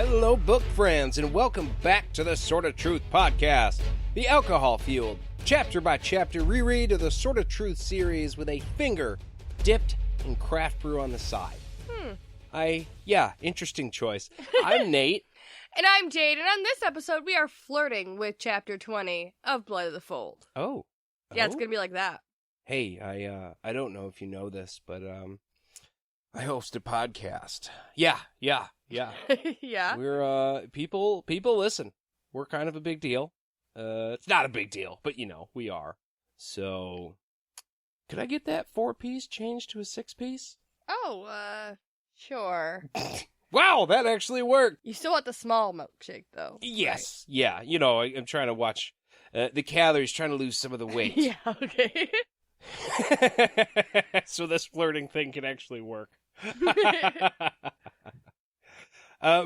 Hello, book friends, and welcome back to the Sort of Truth podcast, the alcohol-fueled, chapter-by-chapter reread of the Sort of Truth series with a finger dipped in craft brew on the side. Interesting choice. I'm Nate. And I'm Jade, and on this episode, we are flirting with Chapter 20 of Blood of the Fold. Oh. Yeah, it's gonna be like that. Hey, I don't know if you know this, but, I host a podcast. Yeah. Yeah. We're, people listen. We're kind of a big deal. It's not a big deal, but, we are. So, could I get that 4-piece changed to a 6-piece? Oh, sure. Wow, that actually worked. You still want the small milkshake, though. Yes, right? Yeah. I'm trying to watch the calories, trying to lose some of the weight. Yeah, okay. So this flirting thing can actually work.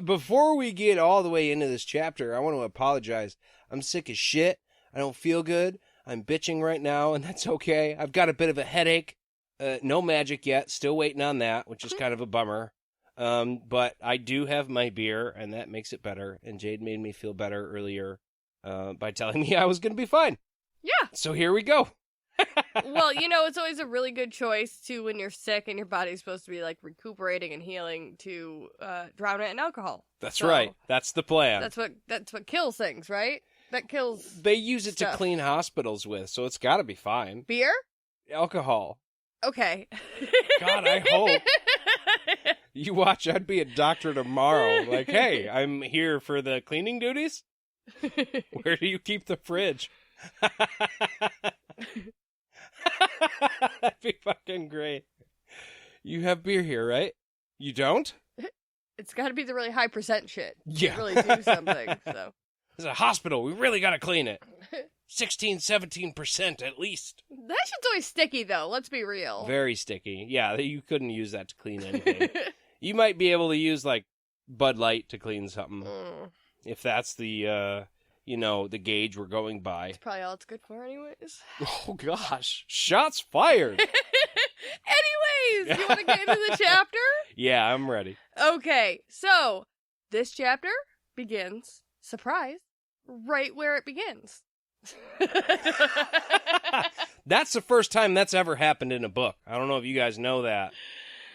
Before we get all the way into this chapter, I want to apologize. I'm sick as shit. I don't feel good. I'm bitching right now, and that's okay. I've got a bit of a headache. No magic yet. Still waiting on that, which is kind of a bummer. But I do have my beer, and that makes it better. And Jade made me feel better earlier by telling me I was going to be fine. Yeah. So here we go. Well, it's always a really good choice, too, when you're sick and your body's supposed to be, recuperating and healing to drown it in alcohol. That's right. That's the plan. That's what kills things, right? That kills They use it stuff. to clean hospitals with, so it's got to be fine. Beer? Alcohol. Okay. God, I hope. You watch, I'd be a doctor tomorrow. Like, hey, I'm here for the cleaning duties? Where do you keep the fridge? That'd be fucking great. You have beer here, right? You don't? It's got to be the really high % shit. Yeah. To really do something, so. It's a hospital. We really got to clean it. 16, 17% at least. That shit's always sticky, though. Let's be real. Very sticky. Yeah, you couldn't use that to clean anything. You might be able to use, Bud Light to clean something. If that's the, the gauge we're going by. That's probably all it's good for anyways. Oh, gosh. Shots fired. Anyways, you want to get into the chapter? Yeah, I'm ready. Okay, so this chapter begins, surprise, right where it begins. That's the first time that's ever happened in a book. I don't know if you guys know that.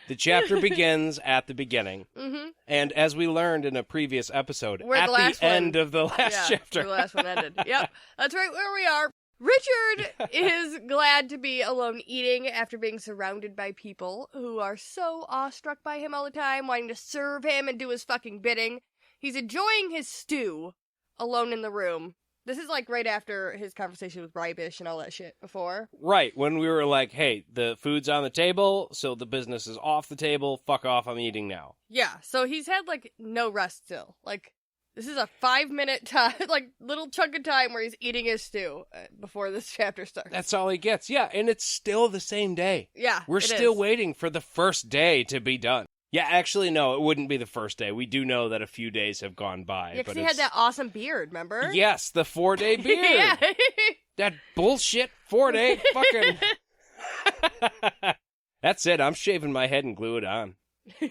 The chapter begins at the beginning. Mm-hmm. And as we learned in a previous episode, at the end of the last chapter. The last one ended. Yep, that's right where we are. Richard is glad to be alone eating after being surrounded by people who are so awestruck by him all the time, wanting to serve him and do his fucking bidding. He's enjoying his stew alone in the room. This is right after his conversation with Rybish and all that shit before. Right, when we were like, hey, the food's on the table, so the business is off the table, fuck off, I'm eating now. Yeah, so he's had, no rest still. This is a 5-minute time, little chunk of time where he's eating his stew before this chapter starts. That's all he gets, yeah, and it's still the same day. Yeah, we're still waiting for the first day to be done. Yeah, actually, no, it wouldn't be the first day. We do know that a few days have gone by. Yeah, because he had that awesome beard, remember? Yes, the 4-day beard. Yeah. That bullshit 4-day fucking... That's it. I'm shaving my head and glue it on.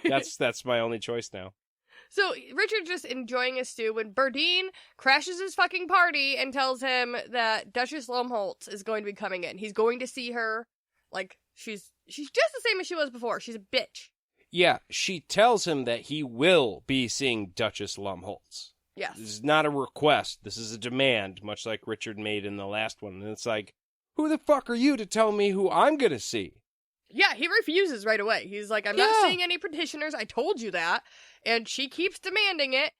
That's my only choice now. So, Richard's just enjoying his stew when Berdine crashes his fucking party and tells him that Duchess Lumholtz is going to be coming in. He's going to see her. She's just the same as she was before. She's a bitch. Yeah, she tells him that he will be seeing Duchess Lumholtz. Yes. This is not a request. This is a demand, much like Richard made in the last one. And it's like, who the fuck are you to tell me who I'm going to see? Yeah, he refuses right away. He's like, I'm not seeing any petitioners. I told you that. And she keeps demanding it.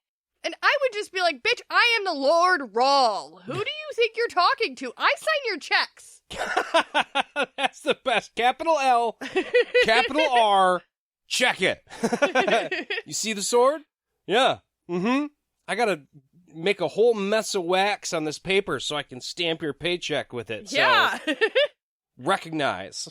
And I would just be like, bitch, I am the Lord Rawl. Who do you think you're talking to? I sign your checks. That's the best. Capital L, capital R. Check it. You see the sword? Yeah. Mm-hmm. I gotta make a whole mess of wax on this paper so I can stamp your paycheck with it. Yeah. So recognize.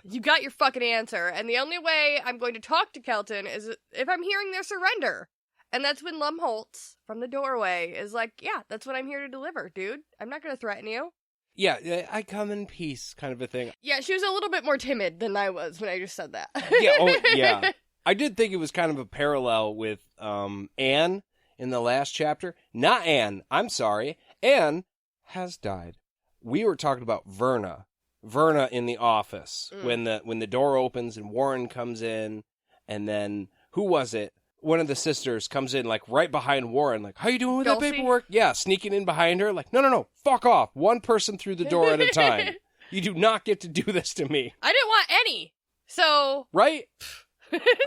You got your fucking answer. And the only way I'm going to talk to Kelton is if I'm hearing their surrender. And that's when Lumholtz, from the doorway, is like, yeah, that's what I'm here to deliver, dude. I'm not going to threaten you. Yeah, I come in peace kind of a thing. Yeah, she was a little bit more timid than I was when I just said that. Yeah, I did think it was kind of a parallel with Anne in the last chapter. Not Anne. I'm sorry. Anne has died. We were talking about Verna. Verna in the office. When the door opens and Warren comes in, and then, who was it? One of the sisters comes in, like, right behind Warren, like, how you doing with Dulcie? that paperwork? Yeah, sneaking in behind her, like, no, fuck off. One person through the door at a time. You do not get to do this to me. I didn't want any. So. Right?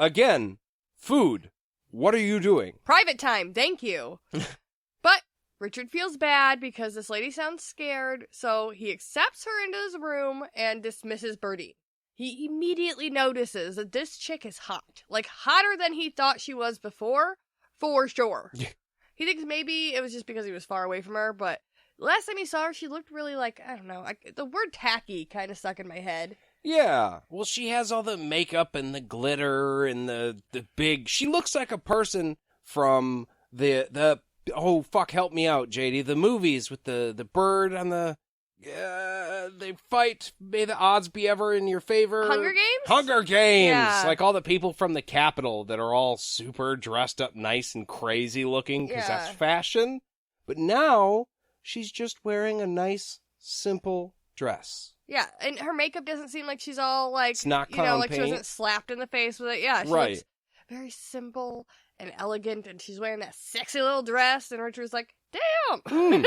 Again, food. What are you doing? Private time, thank you. But Richard feels bad because this lady sounds scared, so he accepts her into his room and dismisses Birdie. He immediately notices that this chick is hot. Like, hotter than he thought she was before, for sure. He thinks maybe it was just because he was far away from her, but last time he saw her, she looked really like, I don't know, the word tacky kind of stuck in my head. Yeah. Well, she has all the makeup and the glitter and the big... She looks like a person from the oh, fuck, help me out, JD. The movies with the bird on the... they fight, may the odds be ever in your favor. Hunger Games? Hunger Games! Yeah. Like all the people from the Capitol that are all super dressed up nice and crazy looking because that's fashion. But now, she's just wearing a nice, simple dress. Yeah, and her makeup doesn't seem like she's all like, It's not you know, clown like she paint. wasn't slapped in the face with it. Yeah, she Right. looks very simple and elegant, and she's wearing that sexy little dress, and Richard's like, damn!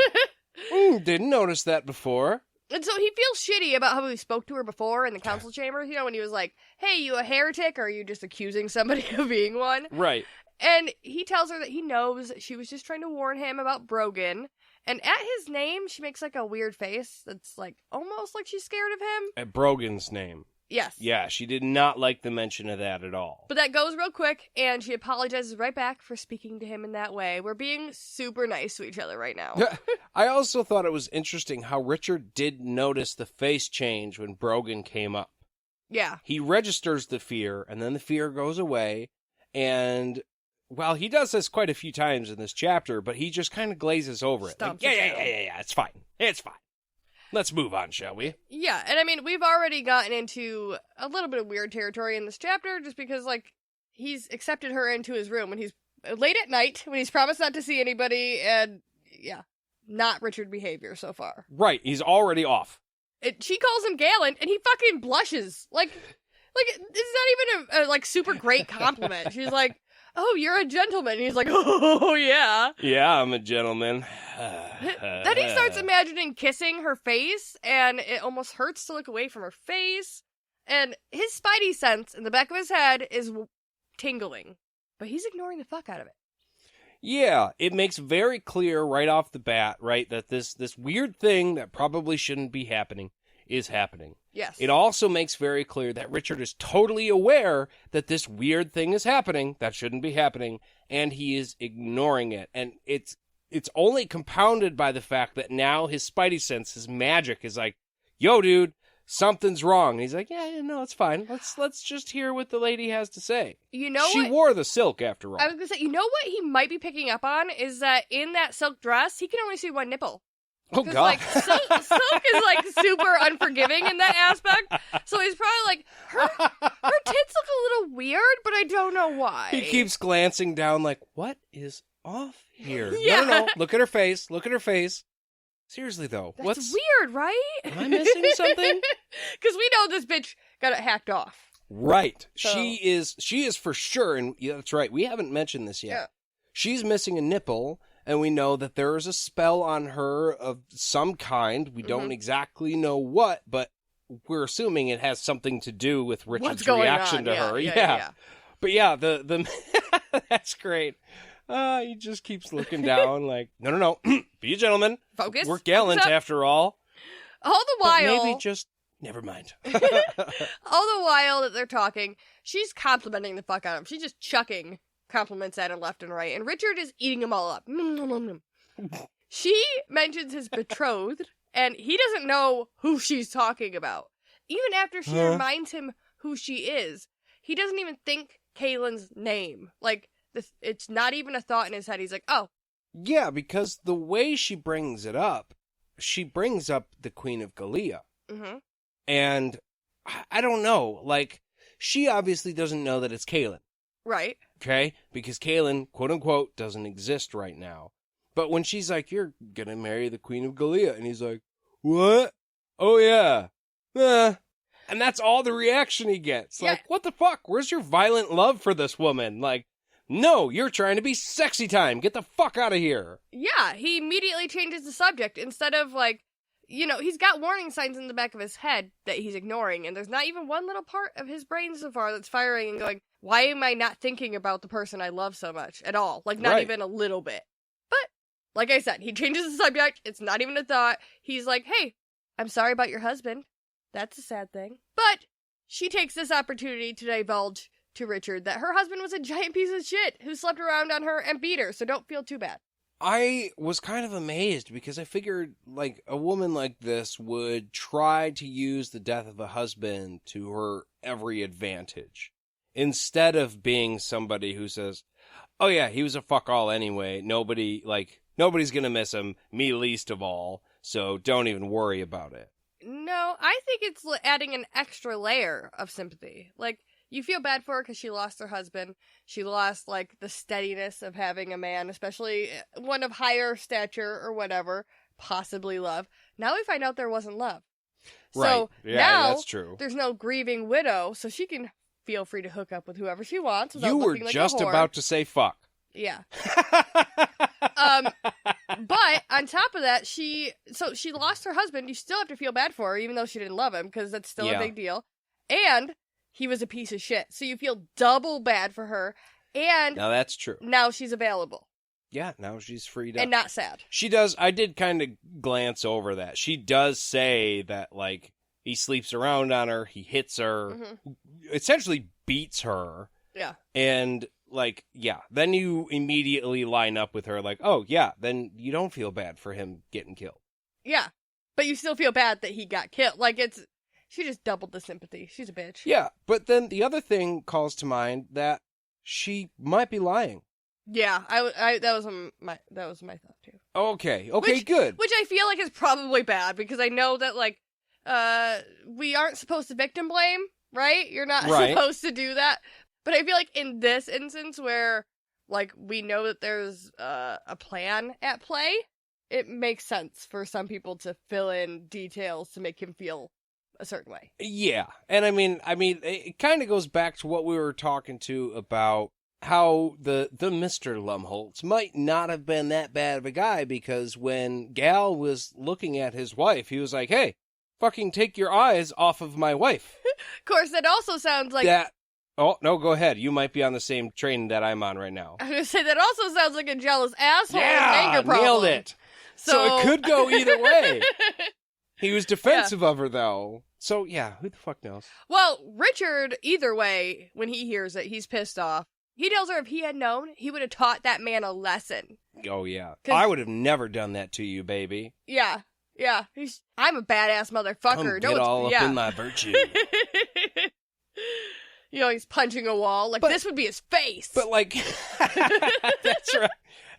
Didn't notice that before. And so he feels shitty about how he spoke to her before in the council chamber, you know, when he was like, hey, you a heretic, or are you just accusing somebody of being one? Right. And he tells her that he knows she was just trying to warn him about Brogan. And at his name, she makes like a weird face that's like almost like she's scared of him. At Brogan's name. Yes. Yeah, she did not like the mention of that at all. But that goes real quick, and she apologizes right back for speaking to him in that way. We're being super nice to each other right now. I also thought it was interesting how Richard did notice the face change when Brogan came up. Yeah. He registers the fear, and then the fear goes away, and... Well, he does this quite a few times in this chapter, but he just kind of glazes over it. Like, yeah, it's fine. It's fine. Let's move on, shall we? Yeah, and I mean, we've already gotten into a little bit of weird territory in this chapter, just because, like, he's accepted her into his room when he's late at night, when he's promised not to see anybody, and, yeah, not Richard behavior so far. Right, he's already off. She calls him gallant, and he fucking blushes. Like, it's not even a super great compliment. She's like, oh, you're a gentleman. And he's like, oh, yeah. Yeah, I'm a gentleman. Then he starts imagining kissing her face, and it almost hurts to look away from her face. And his spidey sense in the back of his head is tingling, but he's ignoring the fuck out of it. Yeah, it makes very clear right off the bat, right, that this weird thing that probably shouldn't be happening is happening. Yes. It also makes very clear that Richard is totally aware that this weird thing is happening, that shouldn't be happening, and he is ignoring it. And it's only compounded by the fact that now his spidey sense, his magic, is like, yo, dude, something's wrong. And he's like, yeah, no, it's fine. Let's just hear what the lady has to say. You know she wore the silk, after all. I was going to say, you know what he might be picking up on is that in that silk dress, he can only see one nipple. Oh, God. Like, silk is, like, super unforgiving in that aspect. So he's probably like, her tits look a little weird, but I don't know why. He keeps glancing down like, what is off here? Yeah. No. Look at her face. Look at her face. Seriously, though. That's weird, right? Am I missing something? Because we know this bitch got it hacked off. Right. So... She is for sure, and yeah, that's right. We haven't mentioned this yet. Yeah. She's missing a nipple, and we know that there is a spell on her of some kind. We don't exactly know what, but we're assuming it has something to do with Richard's reaction to her. Yeah. But yeah, the that's great. He just keeps looking down like, no. Be a gentleman. Focus. We're gallant after all. All the while. But maybe just, never mind. All the while that they're talking, she's complimenting the fuck out of him. She's just chucking compliments at him left and right, and Richard is eating them all up. She mentions his betrothed, and he doesn't know who she's talking about. Even after she reminds him who she is, he doesn't even think Kaylin's name. Like, it's not even a thought in his head. He's like, oh. Yeah, because the way she brings it up, she brings up the Queen of Gallia. Mm-hmm. And I don't know, like, she obviously doesn't know that it's Kaylin. Right. Okay? Because Kaelin, quote unquote, doesn't exist right now. But when she's like, you're gonna marry the Queen of Gallia, and he's like, what? Oh yeah. And that's all the reaction he gets. Yeah. Like, what the fuck? Where's your violent love for this woman? Like, no, you're trying to be sexy time. Get the fuck out of here. Yeah, he immediately changes the subject. Instead of, like, you know, he's got warning signs in the back of his head that he's ignoring, and there's not even one little part of his brain so far that's firing and going, why am I not thinking about the person I love so much at all? Like, not even a little bit. But, like I said, he changes the subject. It's not even a thought. He's like, hey, I'm sorry about your husband. That's a sad thing. But she takes this opportunity to divulge to Richard that her husband was a giant piece of shit who slept around on her and beat her, so don't feel too bad. I was kind of amazed because I figured, like, a woman like this would try to use the death of a husband to her every advantage. Instead of being somebody who says, oh yeah, he was a fuck all anyway. Nobody's gonna miss him, me least of all, so don't even worry about it. No, I think it's adding an extra layer of sympathy. Like, you feel bad for her because she lost her husband. She lost, like, the steadiness of having a man, especially one of higher stature or whatever, possibly love. Now we find out there wasn't love. Right. So Yeah, now that's true. There's no grieving widow, so she can feel free to hook up with whoever she wants without You were looking like just a whore. about to say fuck. Yeah. But on top of that, she lost her husband. You still have to feel bad for her, even though she didn't love him, because that's still a big deal. And he was a piece of shit, so you feel double bad for her. And now that's true. Now she's available. Yeah, now she's freed up. And not sad. She does, I did kind of glance over that. She does say that, like, he sleeps around on her, he hits her, essentially beats her. Yeah. And, like, yeah, then you immediately line up with her, like, oh, yeah, then you don't feel bad for him getting killed. Yeah. But you still feel bad that he got killed. Like, she just doubled the sympathy. She's a bitch. Yeah, but then the other thing calls to mind that she might be lying. Yeah, that was my thought too. Okay, which, good. Which I feel like is probably bad, because I know that, like, we aren't supposed to victim blame, right? You're not supposed to do that. But I feel like in this instance where, like, we know that there's a plan at play, it makes sense for some people to fill in details to make him feel a certain way. Yeah, and I mean, it kind of goes back to what we were talking to about how the Mr. Lumholtz might not have been that bad of a guy, because when Gal was looking at his wife, he was like, hey, fucking take your eyes off of my wife. Of course, that also sounds like... that. Oh, no, go ahead. You might be on the same train that I'm on right now. I was going to say, that also sounds like a jealous asshole with an anger problem. Nailed it. So it could go either way. He was defensive of her, though. So, yeah, who the fuck knows? Well, Richard, either way, when he hears it, he's pissed off. He tells her if he had known, he would have taught that man a lesson. Oh, yeah. I would have never done that to you, baby. Yeah. Yeah. I'm a badass motherfucker. Come get all up in my virtue. You know, he's punching a wall. Like, this would be his face. But, like, that's right.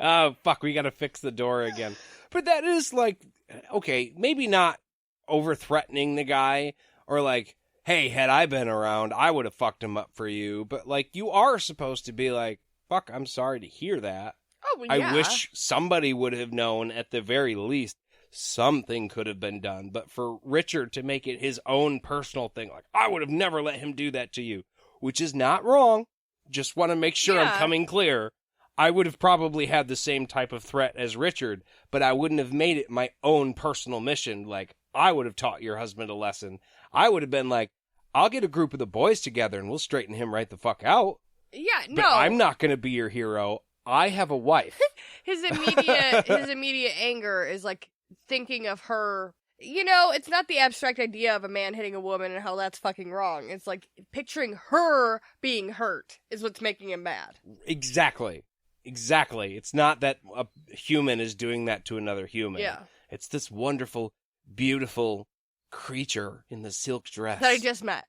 Oh, fuck, we gotta fix the door again. But that is, like, okay, maybe not over-threatening the guy, or like, hey, had I been around, I would have fucked him up for you. But, like, you are supposed to be like, fuck, I'm sorry to hear that. Oh, well, yeah. I wish somebody would have known, at the very least, something could have been done. But for Richard to make it his own personal thing, like, I would have never let him do that to you, which is not wrong. Just want to make sure I'm coming clear. I would have probably had the same type of threat as Richard, but I wouldn't have made it my own personal mission. Like, I would have taught your husband a lesson. I would have been like, I'll get a group of the boys together and we'll straighten him right the fuck out. Yeah, no. But I'm not going to be your hero. I have a wife. His immediate anger is, like, thinking of her. You know, it's not the abstract idea of a man hitting a woman and how that's fucking wrong. It's like picturing her being hurt is what's making him mad. Exactly. It's not that a human is doing that to another human. Yeah. It's this wonderful, beautiful creature in the silk dress. That I just met.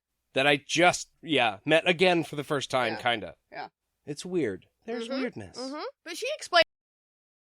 Met again for the first time, Yeah. kinda. Yeah. It's weird. There's weirdness. But she explains